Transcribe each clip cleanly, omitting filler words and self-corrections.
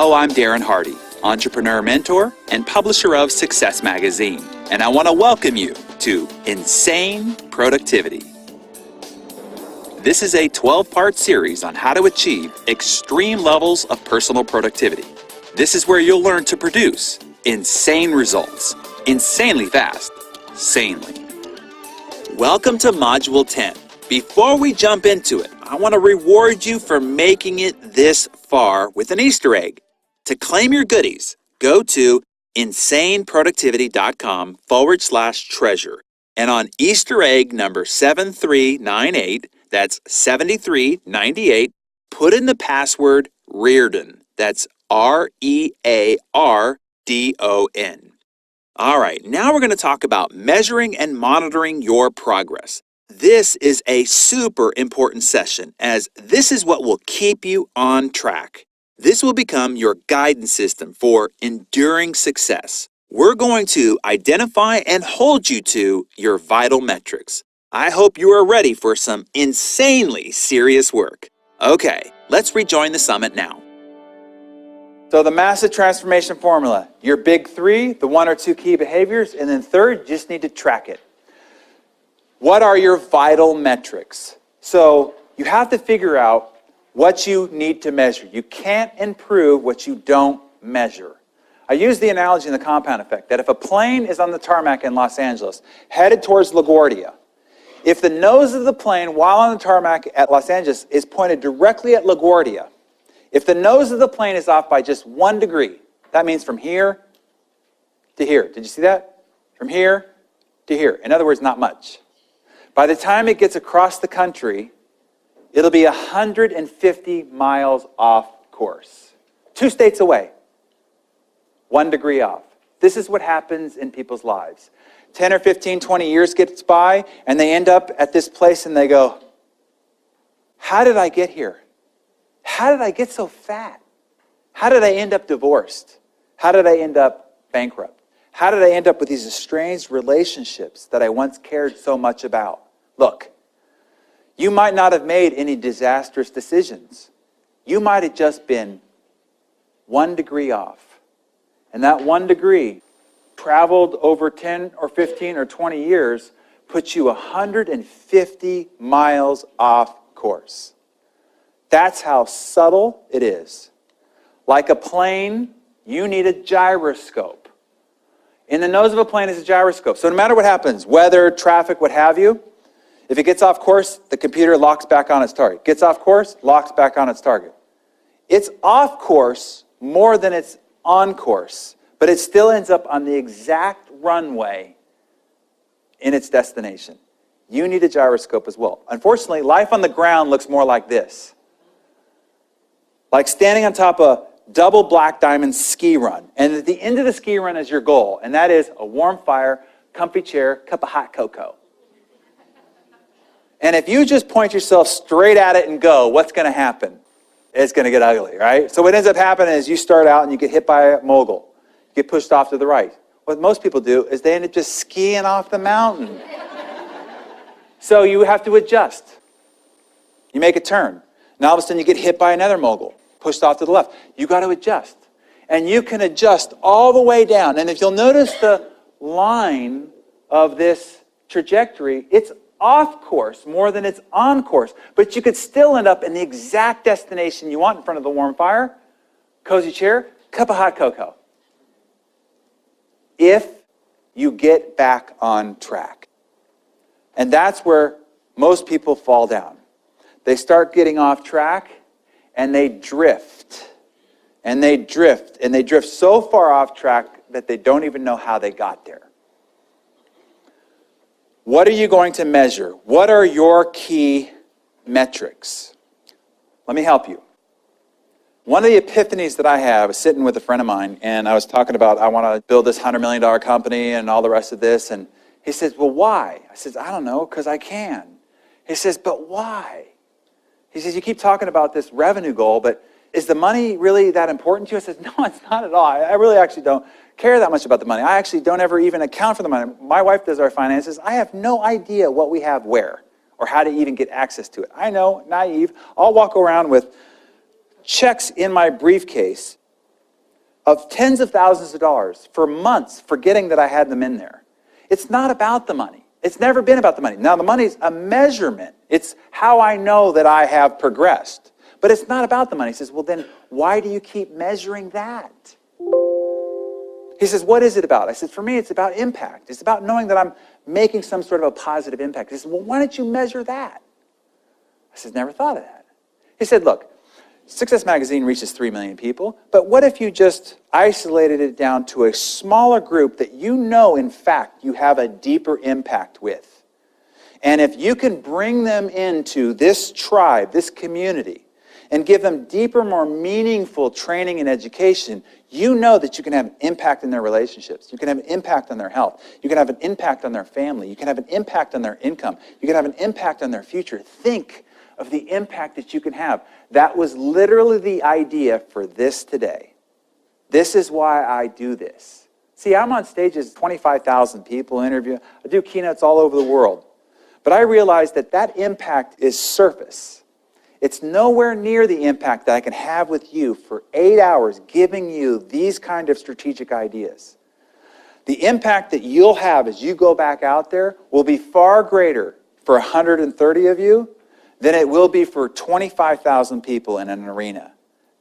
Hello, I'm Darren Hardy, entrepreneur mentor and publisher of Success Magazine, and I want to welcome you to Insane Productivity. This is a 12-part series on how to achieve extreme levels of personal productivity. This is where you'll learn to produce insane results, insanely fast, sanely. Welcome to Module 10. Before we jump into it, I want to reward you for making it this far with an Easter egg. To claim your goodies, go to insaneproductivity.com/treasure. And on Easter egg number 7398, that's 7398, put in the password Reardon. That's REARDON. All right, now we're going to talk about measuring and monitoring your progress. This is a super important session, as this is what will keep you on track. This will become your guidance system for enduring success. We're going to identify and hold you to your vital metrics. I hope you are ready for some insanely serious work. Okay, let's rejoin the summit now. So the massive transformation formula, your big three, the one or two key behaviors, and then third, you just need to track it. What are your vital metrics? So you have to figure out what you need to measure. You can't improve what you don't measure. I use the analogy in the compound effect that if a plane is on the tarmac in Los Angeles, headed towards LaGuardia, if the nose of the plane while on the tarmac at Los Angeles is pointed directly at LaGuardia, if the nose of the plane is off by just 1 degree, that means from here to here. Did you see that? From here to here. In other words, not much. By the time it gets across the country, it'll be 150 miles off course. 2 states away. 1 degree off. This is what happens in people's lives. 10 or 15, 20 years gets by, and they end up at this place and they go, how did I get here? How did I get so fat? How did I end up divorced? How did I end up bankrupt? How did I end up with these estranged relationships that I once cared so much about? Look, you might not have made any disastrous decisions. You might have just been 1 degree off. And that 1 degree, traveled over 10 or 15 or 20 years, puts you 150 miles off course. That's how subtle it is. Like a plane, you need a gyroscope. In the nose of a plane is a gyroscope. So no matter what happens, weather, traffic, what have you, if it gets off course, the computer locks back on its target. Gets off course, locks back on its target. It's off course more than it's on course, but it still ends up on the exact runway in its destination. You need a gyroscope as well. Unfortunately, life on the ground looks more like this. Like standing on top of double black diamond ski run. And at the end of the ski run is your goal, and that is a warm fire, comfy chair, cup of hot cocoa. And if you just point yourself straight at it and go, what's going to happen? It's going to get ugly, right? So what ends up happening is you start out and you get hit by a mogul. You get pushed off to the right. What most people do is they end up just skiing off the mountain. So you have to adjust. You make a turn. Now all of a sudden you get hit by another mogul, pushed off to the left. You got to adjust. And you can adjust all the way down. And if you'll notice the line of this trajectory, it's off course more than it's on course. But you could still end up in the exact destination you want in front of the warm fire, cozy chair, cup of hot cocoa. If you get back on track. And that's where most people fall down. They start getting off track and they drift. And they drift. And they drift so far off track that they don't even know how they got there. What are you going to measure? What are your key metrics? Let me help you. One of the epiphanies that I have, I was sitting with a friend of mine, and I was talking about, I want to build this $100 million company and all the rest of this. And he says, well, why? I says, I don't know, because I can. He says, but why? He says, you keep talking about this revenue goal, but is the money really that important to you? I said, no, it's not at all. I really actually don't care that much about the money. I actually don't ever even account for the money. My wife does our finances. I have no idea what we have where or how to even get access to it. I know, naive. I'll walk around with checks in my briefcase of tens of thousands of dollars for months, forgetting that I had them in there. It's not about the money. It's never been about the money. Now, the money's a measurement. It's how I know that I have progressed. But it's not about the money. He says, well, then why do you keep measuring that? He says, what is it about? I said, for me, it's about impact. It's about knowing that I'm making some sort of a positive impact. He said, well, why don't you measure that? I said, never thought of that. He said, look, Success Magazine reaches 3 million people, but what if you just isolated it down to a smaller group that you know, in fact, you have a deeper impact with? And if you can bring them into this tribe, this community, and give them deeper, more meaningful training and education, you know that you can have an impact in their relationships. You can have an impact on their health. You can have an impact on their family. You can have an impact on their income. You can have an impact on their future. Think of the impact that you can have. That was literally the idea for this today. This is why I do this. See, I'm on stages, 25,000 people interview. I do keynotes all over the world. But I realized that that impact is surface. It's nowhere near the impact that I can have with you for 8 hours giving you these kind of strategic ideas. The impact that you'll have as you go back out there will be far greater for 130 of you than it will be for 25,000 people in an arena.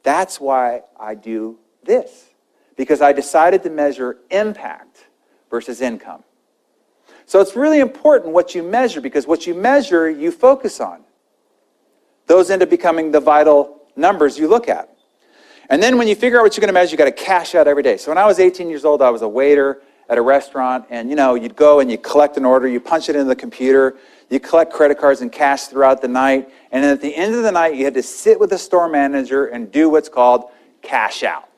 That's why I do this, because I decided to measure impact versus income. So it's really important what you measure, because what you measure, you focus on. Those end up becoming the vital numbers you look at. And then when you figure out what you're going to measure, you got to cash out every day. So when I was 18 years old, I was a waiter at a restaurant, and you'd go and you collect an order, you punch it into the computer, you collect credit cards and cash throughout the night, and then at the end of the night, you had to sit with the store manager and do what's called cash out.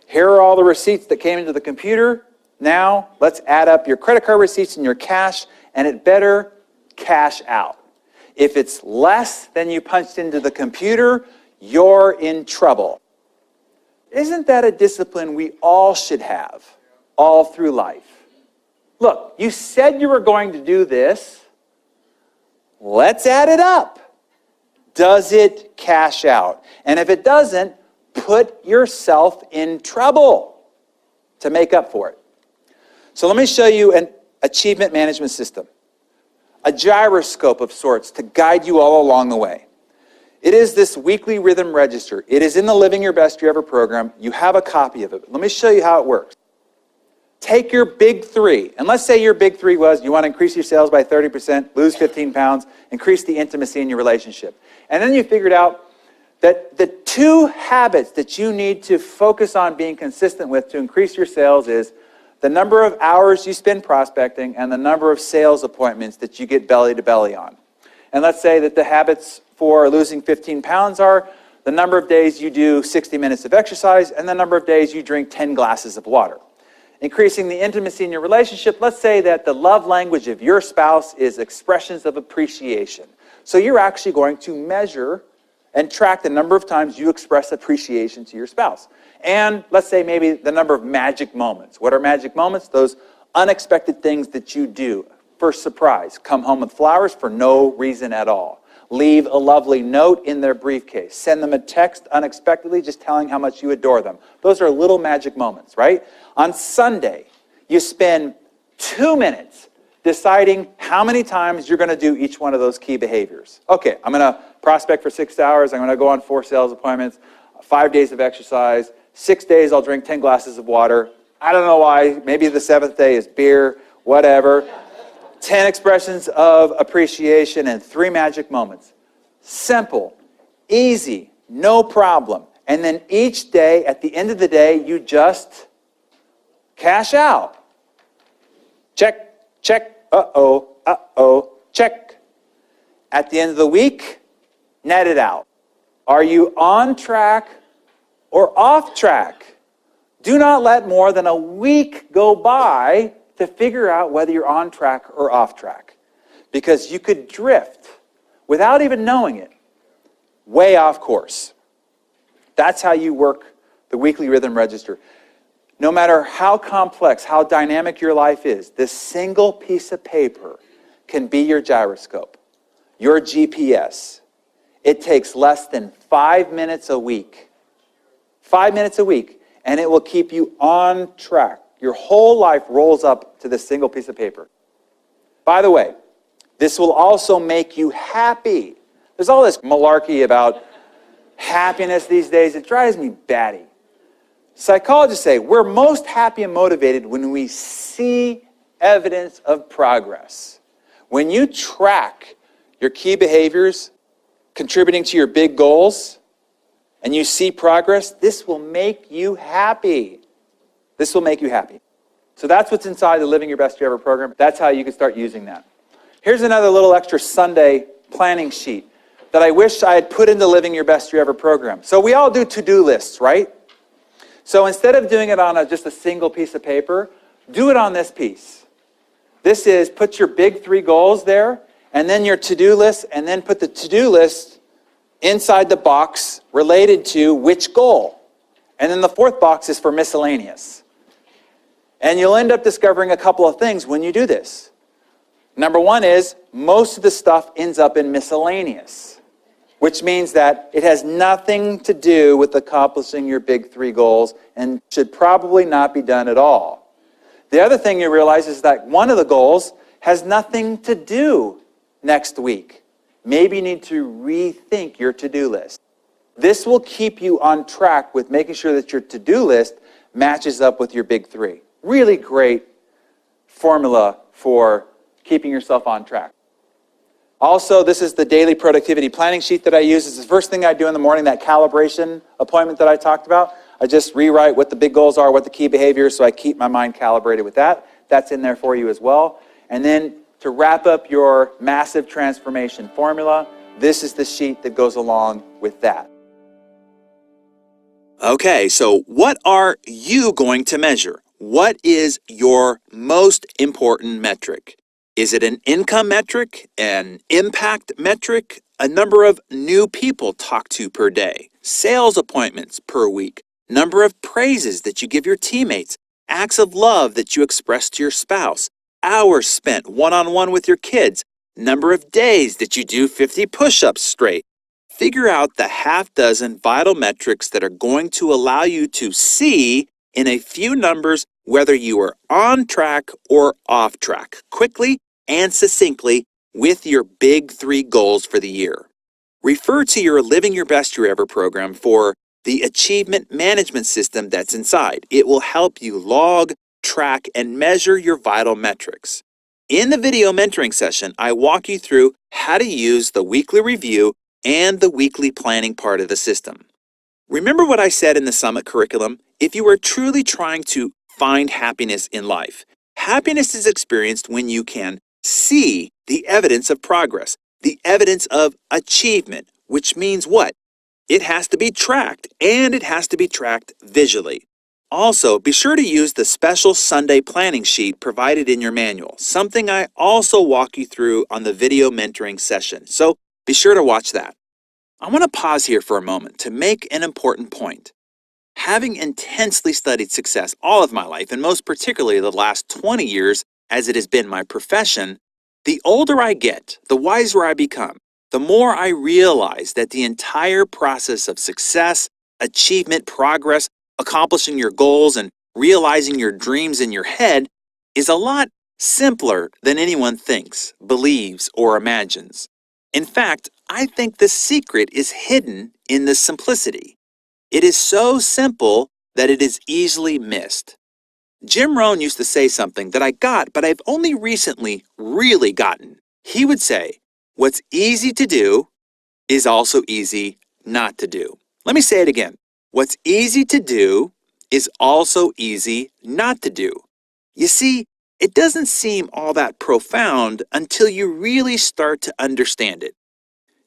Here are all the receipts that came into the computer. Now, let's add up your credit card receipts and your cash, and it better cash out. If it's less than you punched into the computer, you're in trouble. Isn't that a discipline we all should have all through life? Look, you said you were going to do this. Let's add it up. Does it cash out? And if it doesn't, put yourself in trouble to make up for it. So let me show you an achievement management system, a gyroscope of sorts to guide you all along the way. It is this weekly rhythm register. It is in the Living Your Best Year Ever program. You have a copy of it. Let me show you how it works. Take your big three, and let's say your big three was you want to increase your sales by 30%, lose 15 pounds, increase the intimacy in your relationship. And then you figured out that the 2 habits that you need to focus on being consistent with to increase your sales is the number of hours you spend prospecting and the number of sales appointments that you get belly to belly on. And let's say that the habits for losing 15 pounds are the number of days you do 60 minutes of exercise and the number of days you drink 10 glasses of water. Increasing the intimacy in your relationship, let's say that the love language of your spouse is expressions of appreciation. So you're actually going to measure and track the number of times you express appreciation to your spouse. And let's say maybe the number of magic moments. What are magic moments? Those unexpected things that you do. First surprise, come home with flowers for no reason at all. Leave a lovely note in their briefcase. Send them a text unexpectedly just telling how much you adore them. Those are little magic moments, right? On Sunday, you spend 2 minutes deciding how many times you're going to do each one of those key behaviors. Okay, I'm going to prospect for 6 hours. I'm going to go on 4 sales appointments, 5 days of exercise, 6 days I'll drink 10 glasses of water. I don't know why. Maybe the 7th day is beer, whatever. 10 expressions of appreciation and 3 magic moments. Simple, easy, no problem. And then each day, at the end of the day, you just cash out. Check, check, uh-oh, check. At the end of the week, net it out. Are you on track or off track? Do not let more than a week go by to figure out whether you're on track or off track. Because you could drift, without even knowing it, way off course. That's how you work the weekly rhythm register. No matter how complex, how dynamic your life is, this single piece of paper can be your gyroscope, your GPS. It takes less than 5 minutes a week. 5 minutes a week. and it will keep you on track. Your whole life rolls up to this single piece of paper. By the way, this will also make you happy. There's all this malarkey about happiness these days. It drives me batty. Psychologists say we're most happy and motivated when we see evidence of progress. When you track your key behaviors contributing to your big goals and you see progress, this will make you happy. This will make you happy. So that's what's inside the Living Your Best Year Ever program. That's how you can start using that. Here's another little extra Sunday planning sheet that I wish I had put into Living Your Best Year Ever program. So we all do to-do lists, right? So instead of doing it on just a single piece of paper, do it on this piece. This is, put your big 3 goals there, and then your to-do list, and then put the to-do list inside the box related to which goal. And then the 4th box is for miscellaneous. And you'll end up discovering a couple of things when you do this. Number 1 is, most of the stuff ends up in miscellaneous, which means that it has nothing to do with accomplishing your big 3 goals and should probably not be done at all. The other thing you realize is that one of the goals has nothing to do next week. Maybe you need to rethink your to-do list. This will keep you on track with making sure that your to-do list matches up with your big 3. Really great formula for keeping yourself on track. Also, this is the daily productivity planning sheet that I use. It's the first thing I do in the morning, that calibration appointment that I talked about. I just rewrite what the big goals are, what the key behaviors, so I keep my mind calibrated with that. That's in there for you as well. And then to wrap up your massive transformation formula, this is the sheet that goes along with that. Okay, so what are you going to measure? What is your most important metric? Is it an income metric, an impact metric, a number of new people talked to per day, sales appointments per week, number of praises that you give your teammates, acts of love that you express to your spouse, hours spent one-on-one with your kids, number of days that you do 50 push-ups straight? Figure out the half-dozen vital metrics that are going to allow you to see in a few numbers whether you are on track or off track, quickly and succinctly with your big 3 goals for the year. Refer to your Living Your Best Year Ever program for the achievement management system that's inside. It will help you log, track, and measure your vital metrics. In the video mentoring session, I walk you through how to use the weekly review and the weekly planning part of the system. Remember what I said in the Summit curriculum? If you are truly trying to find happiness in life, happiness is experienced when you can see the evidence of progress, the evidence of achievement, which means what? It has to be tracked, and it has to be tracked visually. Also, be sure to use the special Sunday planning sheet provided in your manual, something I also walk you through on the video mentoring session, so be sure to watch that. I want to pause here for a moment to make an important point. Having intensely studied success all of my life, and most particularly the last 20 years as it has been my profession, the older I get, the wiser I become, the more I realize that the entire process of success, achievement, progress, accomplishing your goals, and realizing your dreams in your head is a lot simpler than anyone thinks, believes, or imagines. In fact, I think the secret is hidden in the simplicity. It is so simple that it is easily missed. Jim Rohn used to say something that I got, but I've only recently really gotten. He would say, what's easy to do is also easy not to do. Let me say it again. What's easy to do is also easy not to do. You see, it doesn't seem all that profound until you really start to understand it.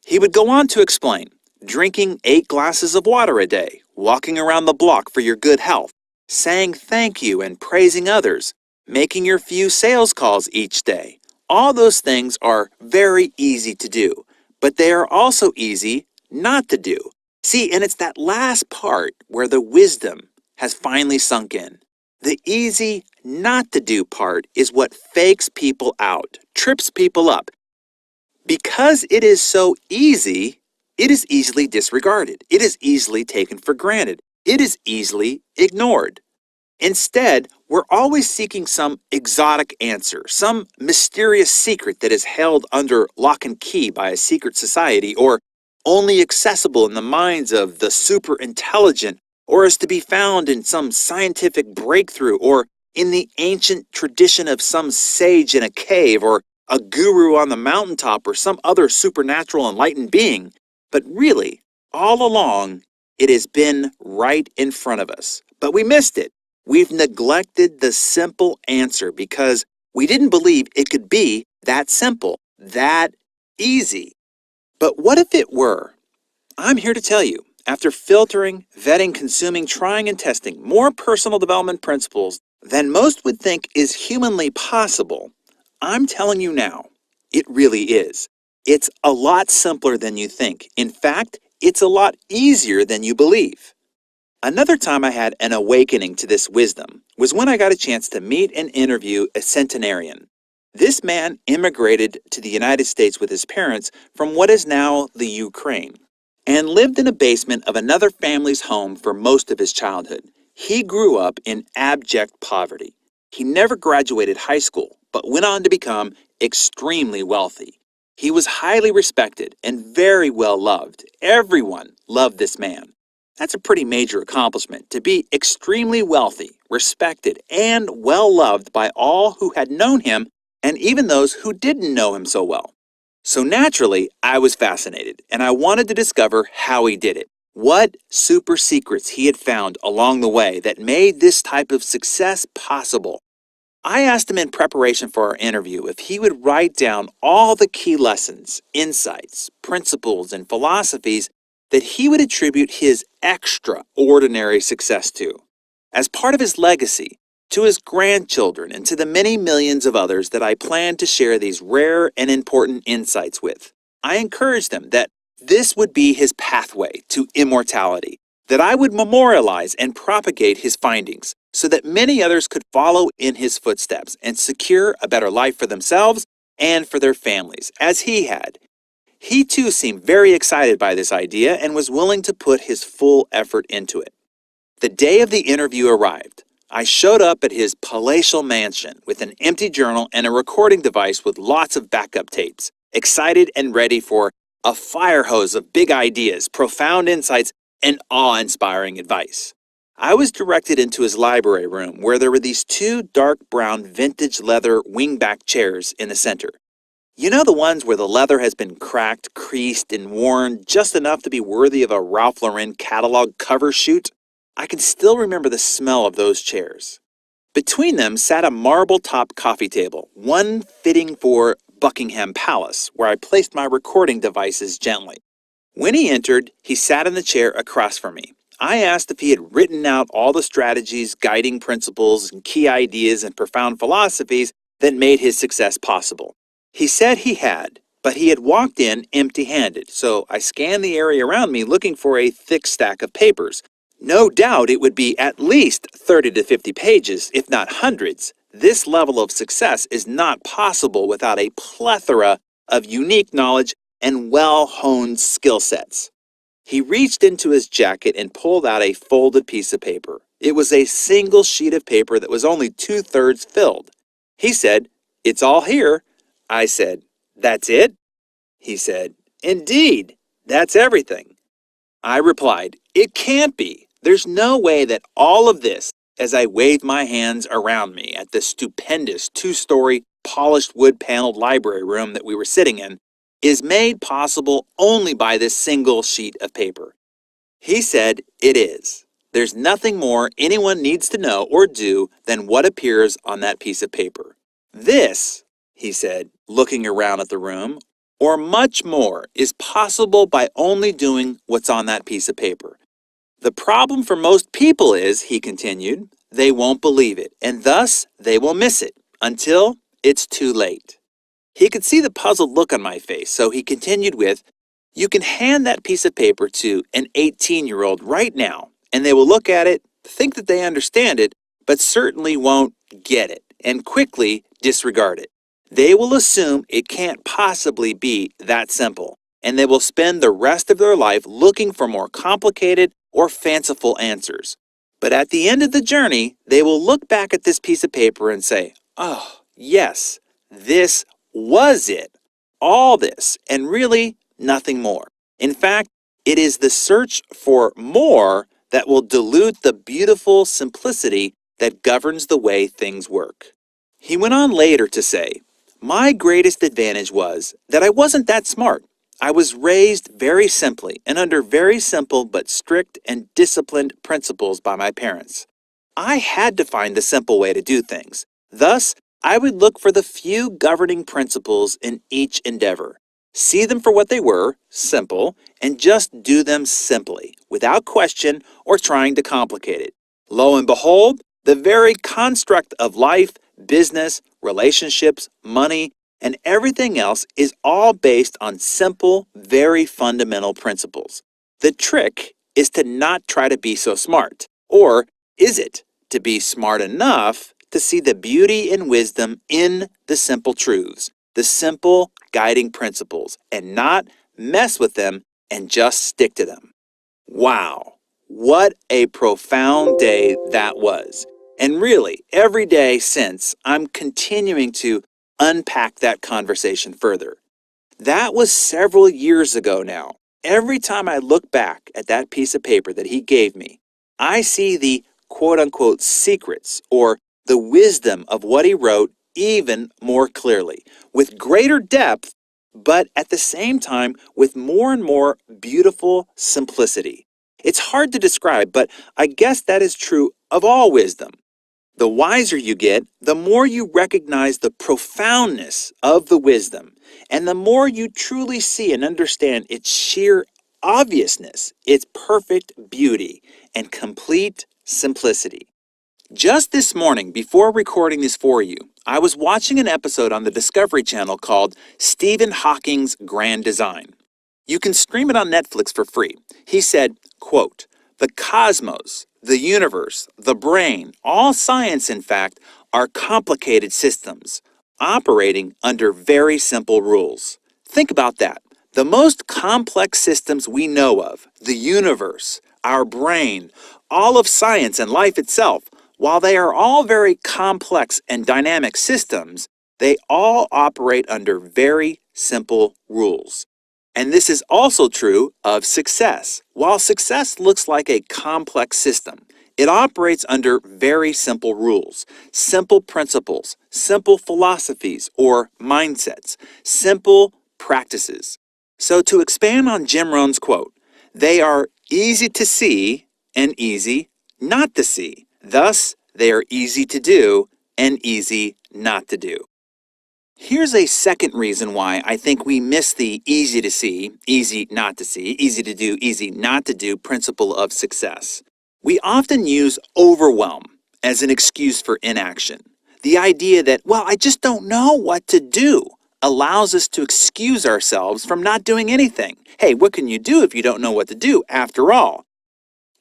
He would go on to explain, drinking 8 glasses of water a day, walking around the block for your good health, saying thank you and praising others, making your few sales calls each day. All those things are very easy to do, but they are also easy not to do. See, and it's that last part where the wisdom has finally sunk in. The easy not to do part is what fakes people out, trips people up. Because it is so easy, it is easily disregarded. It is easily taken for granted. it is easily ignored. Instead, we're always seeking some exotic answer, some mysterious secret that is held under lock and key by a secret society, or only accessible in the minds of the super intelligent, or is to be found in some scientific breakthrough, or in the ancient tradition of some sage in a cave, or a guru on the mountaintop, or some other supernatural enlightened being. But really, all along, it has been right in front of us, but we missed it. We've neglected the simple answer because we didn't believe it could be that simple, that easy. But what if it were? I'm here to tell you, after filtering, vetting, consuming, trying, and testing more personal development principles than most would think is humanly possible, I'm telling you now, it really is. It's a lot simpler than you think. In fact, it's a lot easier than you believe. Another time I had an awakening to this wisdom was when I got a chance to meet and interview a centenarian. This man immigrated to the United States with his parents from what is now the Ukraine and lived in a basement of another family's home for most of his childhood. He grew up in abject poverty. He never graduated high school, but went on to become extremely wealthy. He was highly respected and very well loved. Everyone loved this man. That's a pretty major accomplishment, to be extremely wealthy, respected, and well loved by all who had known him and even those who didn't know him so well. So naturally, I was fascinated, and I wanted to discover how he did it. What super secrets he had found along the way that made this type of success possible. I asked him in preparation for our interview if he would write down all the key lessons, insights, principles, and philosophies that he would attribute his extraordinary success to, as part of his legacy, to his grandchildren, and to the many millions of others that I plan to share these rare and important insights with. I encouraged him that this would be his pathway to immortality, that I would memorialize and propagate his findings so that many others could follow in his footsteps and secure a better life for themselves and for their families, as he had. He too seemed very excited by this idea and was willing to put his full effort into it. The day of the interview arrived. I showed up at his palatial mansion with an empty journal and a recording device with lots of backup tapes, excited and ready for a fire hose of big ideas, profound insights, and awe-inspiring advice. I was directed into his library room where there were these two dark brown vintage leather wingback chairs in the center. You know, the ones where the leather has been cracked, creased, and worn just enough to be worthy of a Ralph Lauren catalog cover shoot? I can still remember the smell of those chairs. Between them sat a marble-top coffee table, one fitting for Buckingham Palace, where I placed my recording devices gently. When he entered, he sat in the chair across from me. I asked if he had written out all the strategies, guiding principles, and key ideas and profound philosophies that made his success possible. He said he had, but he had walked in empty-handed, so I scanned the area around me looking for a thick stack of papers. No doubt it would be at least 30 to 50 pages, if not hundreds. This level of success is not possible without a plethora of unique knowledge and well-honed skill sets. He reached into his jacket and pulled out a folded piece of paper. It was a single sheet of paper that was only 2/3 filled. He said, "It's all here." I said, "That's it?" He said, "Indeed, that's everything." I replied, "It can't be. There's no way that all of this," as I waved my hands around me at the stupendous 2-story polished wood-paneled library room that we were sitting in, "is made possible only by this single sheet of paper." He said, "It is. There's nothing more anyone needs to know or do than what appears on that piece of paper. This," he said, looking around at the room, "or much more, is possible by only doing what's on that piece of paper. The problem for most people is," he continued, "they won't believe it, and thus they will miss it until it's too late." He could see the puzzled look on my face, so he continued with, "You can hand that piece of paper to an 18-year-old right now, and they will look at it, think that they understand it, but certainly won't get it, and quickly disregard it. They will assume it can't possibly be that simple, and they will spend the rest of their life looking for more complicated or fanciful answers. But at the end of the journey, they will look back at this piece of paper and say, oh, yes, this was it. All this, and really nothing more. In fact, it is the search for more that will dilute the beautiful simplicity that governs the way things work. He went on later to say, my greatest advantage was that I wasn't that smart. I was raised very simply and under very simple but strict and disciplined principles by my parents. I had to find the simple way to do things. Thus, I would look for the few governing principles in each endeavor, see them for what they were, simple, and just do them simply, without question or trying to complicate it. Lo and behold, the very construct of life, business, relationships, money, and everything else is all based on simple, very fundamental principles. The trick is to not try to be so smart. Or is it to be smart enough to see the beauty and wisdom in the simple truths, the simple guiding principles, and not mess with them and just stick to them? Wow, what a profound day that was. And really, every day since, I'm continuing to unpack that conversation further. That was several years ago now. Every time I look back at that piece of paper that he gave me, I see the quote-unquote secrets or the wisdom of what he wrote even more clearly, with greater depth, but at the same time with more and more beautiful simplicity. It's hard to describe, but I guess that is true of all wisdom. The wiser you get, the more you recognize the profoundness of the wisdom, and the more you truly see and understand its sheer obviousness, its perfect beauty, and complete simplicity. Just this morning, before recording this for you, I was watching an episode on the Discovery Channel called Stephen Hawking's Grand Design. You can stream it on Netflix for free. He said, quote, the cosmos, the universe, the brain, all science, in fact, are complicated systems, operating under very simple rules. Think about that. The most complex systems we know of, the universe, our brain, all of science and life itself, while they are all very complex and dynamic systems, they all operate under very simple rules. And this is also true of success. While success looks like a complex system, it operates under very simple rules, simple principles, simple philosophies or mindsets, simple practices. So to expand on Jim Rohn's quote, they are easy to see and easy not to see. Thus, they are easy to do and easy not to do. Here's a second reason why I think we miss the easy to see, easy not to see, easy to do, easy not to do principle of success. We often use overwhelm as an excuse for inaction. The idea that, well, I just don't know what to do, allows us to excuse ourselves from not doing anything. Hey, what can you do if you don't know what to do, after all?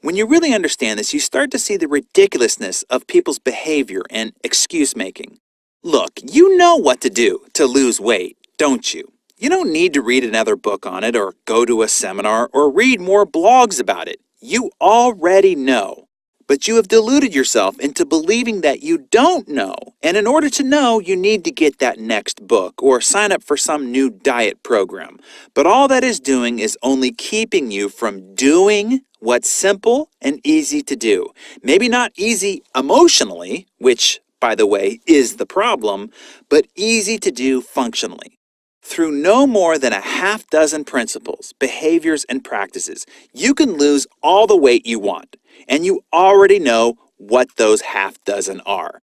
When you really understand this, you start to see the ridiculousness of people's behavior and excuse making. Look, you know what to do to lose weight, don't you? You don't need to read another book on it or go to a seminar or read more blogs about it. You already know. But you have deluded yourself into believing that you don't know. And in order to know, you need to get that next book or sign up for some new diet program. But all that is doing is only keeping you from doing what's simple and easy to do. Maybe not easy emotionally, which, by the way, is the problem, but easy to do functionally. Through no more than a half dozen principles, behaviors, and practices, you can lose all the weight you want, and you already know what those half dozen are.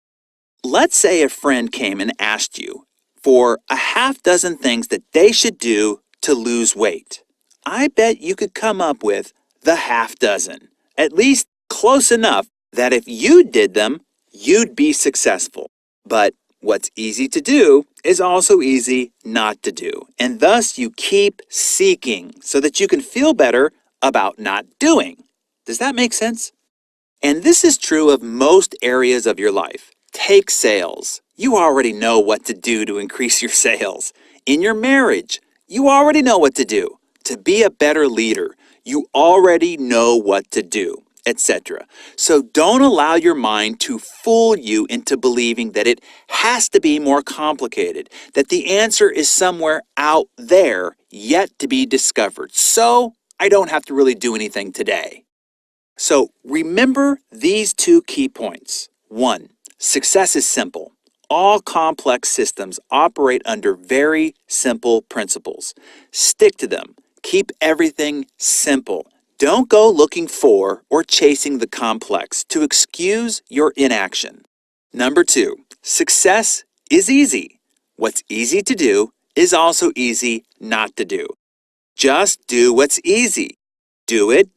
Let's say a friend came and asked you for a half dozen things that they should do to lose weight. I bet you could come up with the half dozen, at least close enough that if you did them, you'd be successful. But what's easy to do is also easy not to do. And thus you keep seeking so that you can feel better about not doing. Does that make sense? And this is true of most areas of your life. Take sales. You already know what to do to increase your sales. In your marriage, you already know what to do. To be a better leader, You already know what to do, etc. So don't allow your mind to fool you into believing that it has to be more complicated, that the answer is somewhere out there yet to be discovered. So I don't have to really do anything today. So remember these two key points. 1. Success is simple. All complex systems operate under very simple principles. Stick to them. Keep everything simple. Don't go looking for or chasing the complex to excuse your inaction. Number 2, success is easy. What's easy to do is also easy not to do. Just do what's easy. Do it,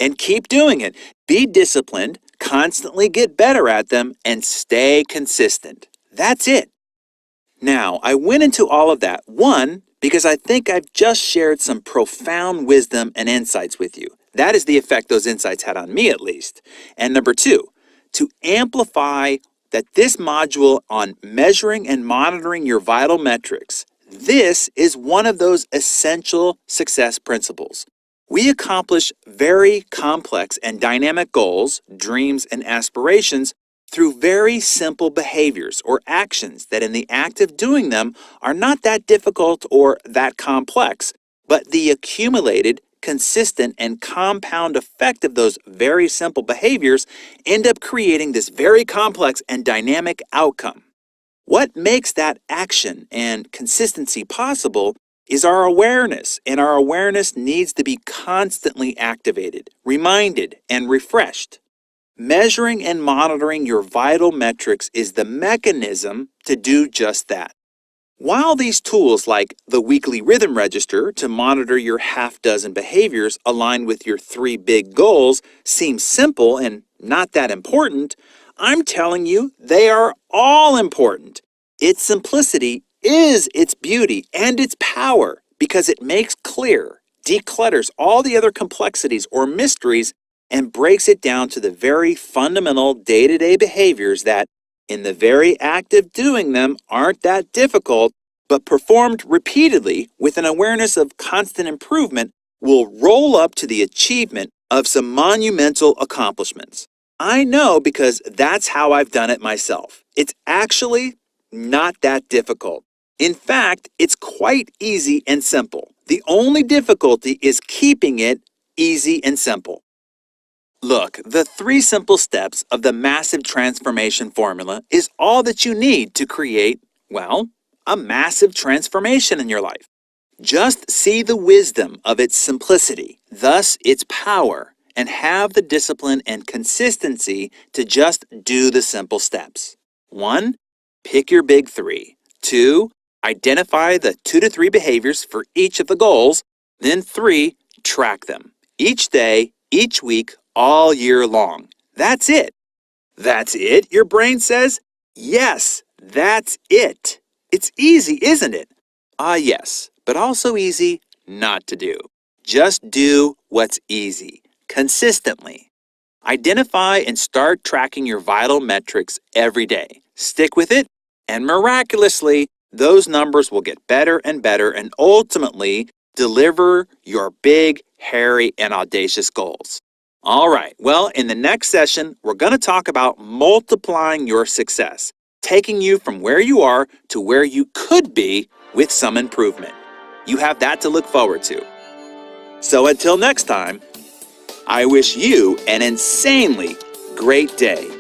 and keep doing it. Be disciplined, constantly get better at them, and stay consistent. That's it. Now, I went into all of that, 1, because I think I've just shared some profound wisdom and insights with you. That is the effect those insights had on me, at least. And number 2, to amplify that this module on measuring and monitoring your vital metrics, this is one of those essential success principles. We accomplish very complex and dynamic goals, dreams, and aspirations through very simple behaviors or actions that in the act of doing them are not that difficult or that complex, but the accumulated, consistent, and compound effect of those very simple behaviors end up creating this very complex and dynamic outcome. What makes that action and consistency possible is our awareness, and our awareness needs to be constantly activated, reminded, and refreshed. Measuring and monitoring your vital metrics is the mechanism to do just that. While these tools like the weekly rhythm register to monitor your half-dozen behaviors aligned with your 3 big goals seem simple and not that important, I'm telling you they are all important. Its simplicity is its beauty and its power because it makes clear, declutters all the other complexities or mysteries, and breaks it down to the very fundamental day-to-day behaviors that, in the very act of doing them, aren't that difficult, but performed repeatedly with an awareness of constant improvement, will roll up to the achievement of some monumental accomplishments. I know because that's how I've done it myself. It's actually not that difficult. In fact, it's quite easy and simple. The only difficulty is keeping it easy and simple. Look, the 3 simple steps of the massive transformation formula is all that you need to create, well, a massive transformation in your life. Just see the wisdom of its simplicity, thus its power, and have the discipline and consistency to just do the simple steps. 1, pick your big 3. 2, identify the 2 to 3 behaviors for each of the goals. Then 3, track them. Each day, each week, all year long. That's it. That's it, your brain says? Yes, that's it. It's easy, isn't it? Yes, but also easy not to do. Just do what's easy, consistently. Identify and start tracking your vital metrics every day. Stick with it, and miraculously, those numbers will get better and ultimately deliver your big, hairy, and audacious goals. All right, well, in the next session, we're going to talk about multiplying your success, taking you from where you are to where you could be with some improvement. You have that to look forward to. So until next time, I wish you an insanely great day.